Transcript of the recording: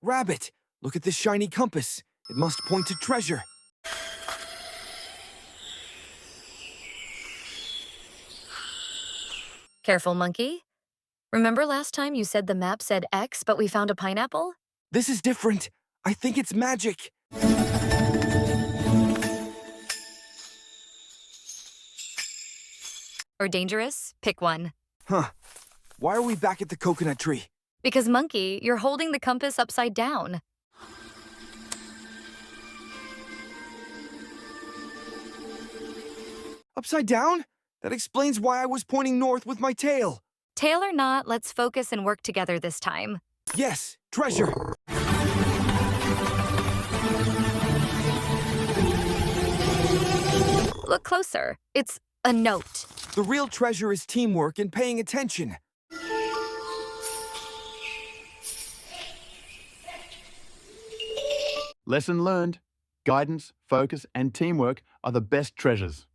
Rabbit, look at this shiny compass. It must point to treasure. Careful, monkey. Remember last time you said the map said X, but we found a pineapple? This is different. I think it's magic. Or dangerous? Pick one. Huh. Why are we back at the coconut tree? Because, monkey, you're holding the compass upside down. Upside down? That explains why I was pointing north with my tail. Tail or not, let's focus and work together this time. Yes, treasure. Look closer. It's a note. The real treasure is teamwork and paying attention. Lesson learned. Guidance, focus, and teamwork are the best treasures.